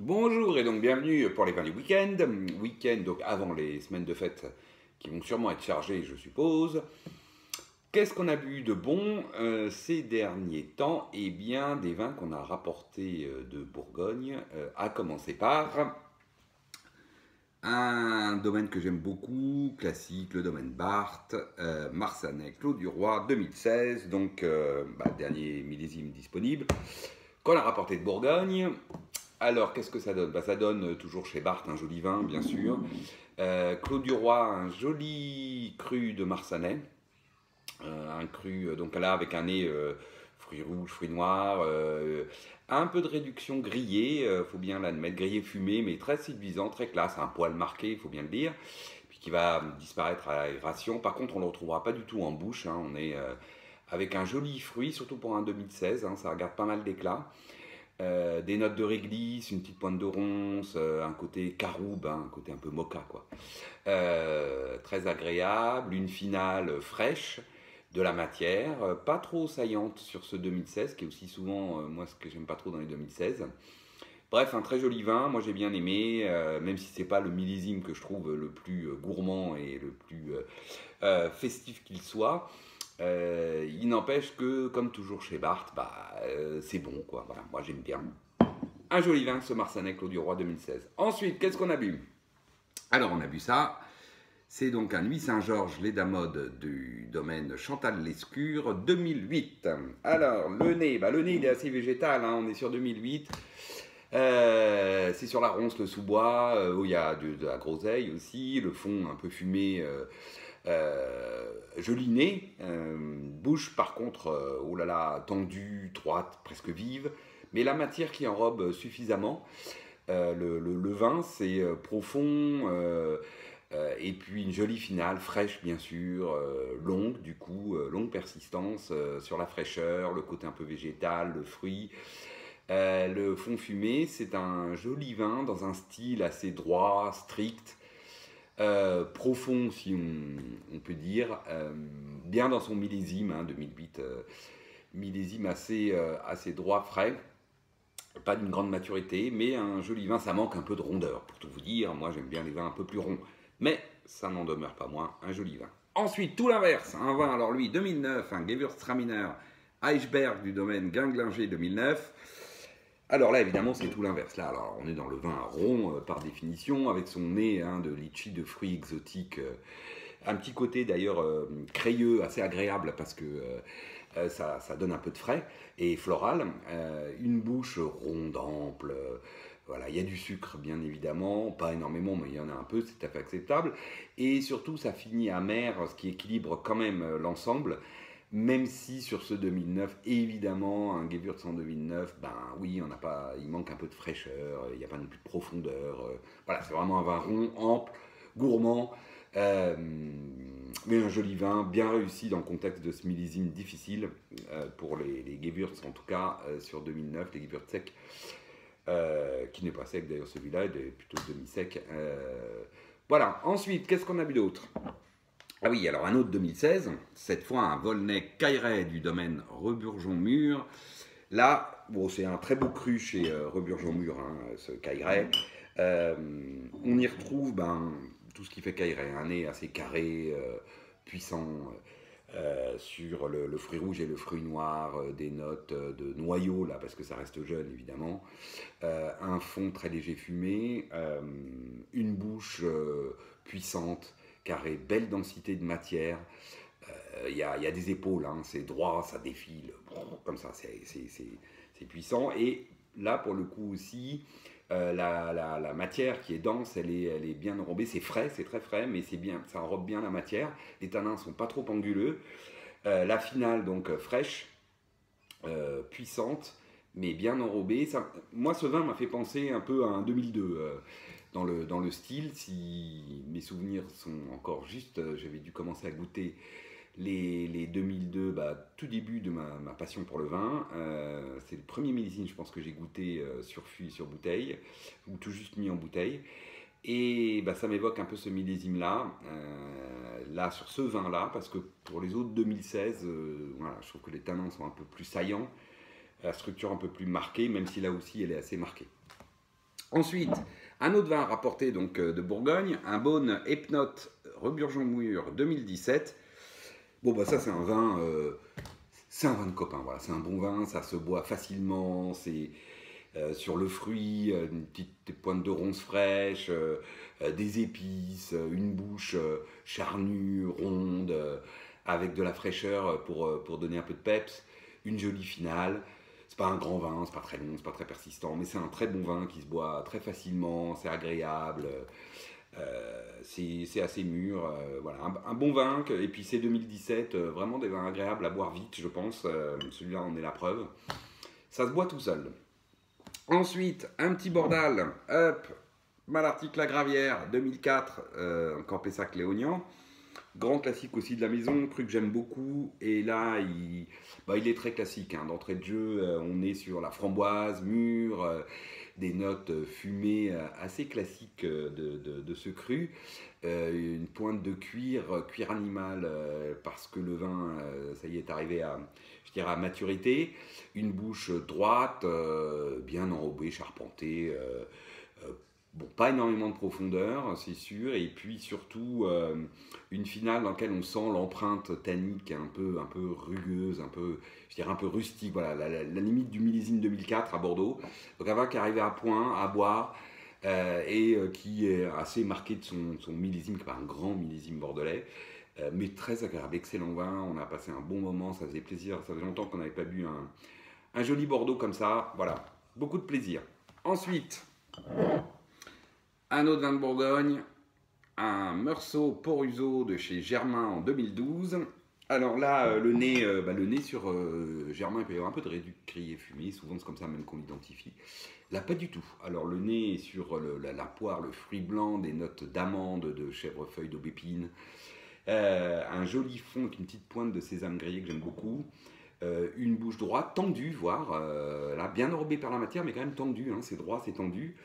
Bonjour et donc bienvenue pour les vins du week-end. Week-end donc avant les semaines de fête qui vont sûrement être chargées, je suppose. Qu'est-ce qu'on a bu de bon ces derniers temps? Eh bien, des vins qu'on a rapportés de Bourgogne, à commencer par un domaine que j'aime beaucoup, classique, le domaine Barthes, Marsanais, Clos du Roi, 2016, donc dernier millésime disponible, qu'on a rapporté de Bourgogne. Alors, qu'est-ce que ça donne? Ça donne toujours chez Barthes un joli vin, bien sûr. Clos du Roi, un joli cru de Marsanais. Un cru, donc là, avec un nez fruits rouges, fruits noirs. Un peu de réduction grillée, faut bien l'admettre. Grillé fumé, mais très séduisant, très classe. Un poil marqué, il faut bien le dire. Puis qui va disparaître à l'aération. Par contre, on ne le retrouvera pas du tout en bouche. On est avec un joli fruit, surtout pour un 2016. Ça garde pas mal d'éclat. Des notes de réglisse, une petite pointe de ronce, un côté caroube, un côté un peu mocha, quoi. Très agréable, une finale fraîche, de la matière, pas trop saillante sur ce 2016, qui est aussi souvent, moi, ce que j'aime pas trop dans les 2016. Bref, un très joli vin, moi j'ai bien aimé, même si c'est pas le millésime que je trouve le plus gourmand et le plus festif qu'il soit. Il n'empêche que, comme toujours chez Barthes, c'est bon, quoi. Voilà, moi j'aime bien. Un joli vin, ce Marsanais Clos du Roi 2016. Ensuite, qu'est-ce qu'on a bu? Alors, on a bu ça. C'est donc un Nuit Saint-Georges, lait d'Amode du domaine Chantal-Lescure 2008. Alors, le nez il est assez végétal, on est sur 2008. C'est sur la ronce, le sous-bois, où il y a de la groseille aussi, le fond un peu fumé. Joli nez, bouche par contre, oh là là, tendue, droite, presque vive, mais la matière qui enrobe suffisamment. Le vin, c'est profond, et puis une jolie finale, fraîche bien sûr, longue du coup, longue persistance sur la fraîcheur, le côté un peu végétal, le fruit. Le fond fumé, c'est un joli vin dans un style assez droit, strict, profond si on peut dire, bien dans son millésime 2008, millésime assez droit, frais, pas d'une grande maturité, mais un joli vin. Ça manque un peu de rondeur, pour tout vous dire. Moi j'aime bien les vins un peu plus ronds, mais ça n'en demeure pas moins un joli vin. Ensuite, tout l'inverse, un vin, alors lui, 2009, un Gewürztraminer Eichberg du domaine Guinglinger 2009. Alors là, évidemment, c'est tout l'inverse. Là, alors, on est dans le vin rond par définition, avec son nez de litchi, de fruits exotiques. Un petit côté d'ailleurs crayeux, assez agréable parce que ça donne un peu de frais et floral. Une bouche ronde, ample. Voilà, il y a du sucre bien évidemment, pas énormément, mais il y en a un peu, c'est tout à fait acceptable. Et surtout, ça finit amer, ce qui équilibre quand même l'ensemble. Même si sur ce 2009, évidemment, un Gewürz en 2009, oui, il manque un peu de fraîcheur, il n'y a pas non plus de profondeur. Voilà, c'est vraiment un vin rond, ample, gourmand, euh, mais un joli vin, bien réussi dans le contexte de ce millésime difficile pour les Gewürz, en tout cas sur 2009, les Gewürz secs, qui n'est pas sec d'ailleurs celui-là, il est plutôt demi-sec. Voilà, ensuite, qu'est-ce qu'on a bu d'autre? Ah oui, alors un autre 2016, cette fois un Volnay Cailleray du domaine Reburgeon-Mur. Là, bon, c'est un très beau cru chez Reburgeon-Mur, ce Cailleray. On y retrouve tout ce qui fait Cailleray, un nez assez carré, puissant, sur le fruit rouge et le fruit noir, des notes de noyau, là, parce que ça reste jeune, évidemment. Un fond très léger fumé, une bouche puissante, carré, belle densité de matière. Il y a des épaules, c'est droit, ça défile, comme ça, c'est puissant. Et là, pour le coup aussi, la matière qui est dense, elle est bien enrobée. C'est frais, c'est très frais, mais c'est bien, ça enrobe bien la matière. Les tanins sont pas trop anguleux. La finale, donc, fraîche, puissante, mais bien enrobée. Moi, ce vin m'a fait penser un peu à un 2002 dans le style. Si mes souvenirs sont encore justes, j'avais dû commencer à goûter les 2002, tout début de ma passion pour le vin. C'est le premier millésime, je pense, que j'ai goûté sur fût, sur bouteille, ou tout juste mis en bouteille. Et ça m'évoque un peu ce millésime-là, là, sur ce vin-là, parce que pour les autres 2016, voilà, je trouve que les tanins sont un peu plus saillants, la structure un peu plus marquée, même si là aussi elle est assez marquée. Ensuite, un autre vin rapporté donc de Bourgogne, un Beaune Epnote Reburgeon-Mûr 2017. Bon, bah ça, c'est un vin de copain, voilà. C'est un bon vin, ça se boit facilement, c'est sur le fruit, une petite pointe de ronce fraîche, des épices, une bouche charnue, ronde, avec de la fraîcheur pour donner un peu de peps, une jolie finale. C'est pas un grand vin, c'est pas très long, c'est pas très persistant, mais c'est un très bon vin qui se boit très facilement, c'est agréable, c'est assez mûr. Voilà, un bon vin, et puis c'est 2017, vraiment des vins agréables à boire vite, je pense. Celui-là en est la preuve. Ça se boit tout seul. Ensuite, un petit Bordal, hop, Malartic-La Gravière 2004, encore Pessac-Léognan. Grand classique aussi de la maison, cru que j'aime beaucoup. Et là, il est très classique. Hein. D'entrée de jeu, on est sur la framboise, mûre, des notes fumées assez classiques de ce cru. Une pointe de cuir animal, parce que le vin, ça y est arrivé je dirais à maturité. Une bouche droite, bien enrobée, charpentée. Bon, pas énormément de profondeur, c'est sûr, et puis surtout une finale dans laquelle on sent l'empreinte tannique un peu rugueuse, je dirais un peu rustique, voilà, la limite du millésime 2004 à Bordeaux. Donc un vin qui arrivait à point, à boire, qui est assez marqué de son millésime, qui n'est pas un grand millésime bordelais, mais très agréable, excellent vin, on a passé un bon moment, ça faisait plaisir, ça faisait longtemps qu'on n'avait pas bu un joli Bordeaux comme ça, voilà, beaucoup de plaisir. Ensuite, un autre vin de Bourgogne, un Meursault Poruso de chez Germain en 2012. Alors là, le nez sur Germain, il peut y avoir un peu de réduit crié fumé, souvent c'est comme ça même qu'on l'identifie. Là, pas du tout. Alors le nez est sur la poire, le fruit blanc, des notes d'amande, de chèvrefeuille, d'aubépine. Un joli fond avec une petite pointe de sésame grillé que j'aime beaucoup. Une bouche droite, tendue, voire, là, bien enrobée par la matière, mais quand même tendue, hein, c'est droit, c'est tendu.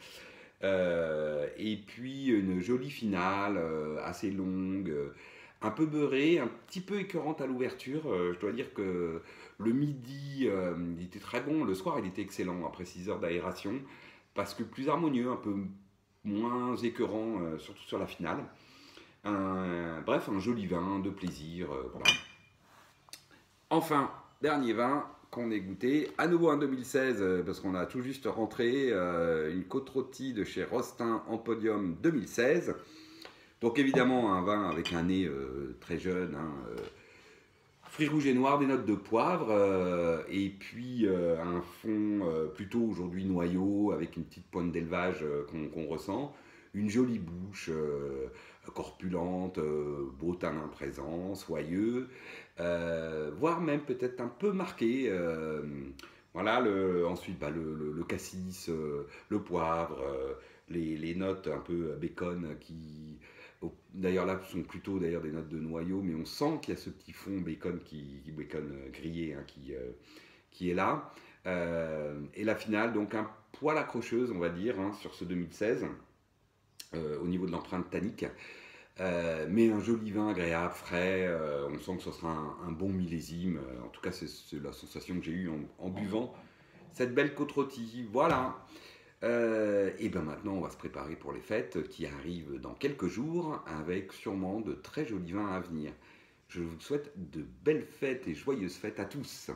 Et puis une jolie finale, assez longue, un peu beurrée, un petit peu écœurante à l'ouverture. Je dois dire que le midi, il était très bon, le soir, il était excellent, après 6 heures d'aération, parce que plus harmonieux, un peu moins écœurant, surtout sur la finale. Bref, un joli vin de plaisir, voilà. Enfin, dernier vin qu'on ait goûté, à nouveau en 2016, parce qu'on a tout juste rentré, une côte rôtie de chez Rostin en podium 2016. Donc évidemment un vin avec un nez très jeune, hein, fruits rouges et noirs, des notes de poivre, et puis un fond plutôt aujourd'hui noyau, avec une petite pointe d'élevage qu'on ressent, une jolie bouche, corpulente, beau tanin présent, soyeux, voire même peut-être un peu marqué. Voilà, ensuite le cassis, le poivre, les notes un peu bacon qui, d'ailleurs là, sont plutôt d'ailleurs des notes de noyau, mais on sent qu'il y a ce petit fond bacon, bacon grillé, hein, qui est là. Et la finale, donc un poil accrocheuse, on va dire, hein, sur ce 2016, au niveau de l'empreinte tannique. Mais un joli vin agréable, frais, on sent que ce sera un bon millésime. En tout cas, c'est la sensation que j'ai eue en buvant cette belle côte rôtie. Voilà. Et bien maintenant, on va se préparer pour les fêtes qui arrivent dans quelques jours, avec sûrement de très jolis vins à venir. Je vous souhaite de belles fêtes et joyeuses fêtes à tous.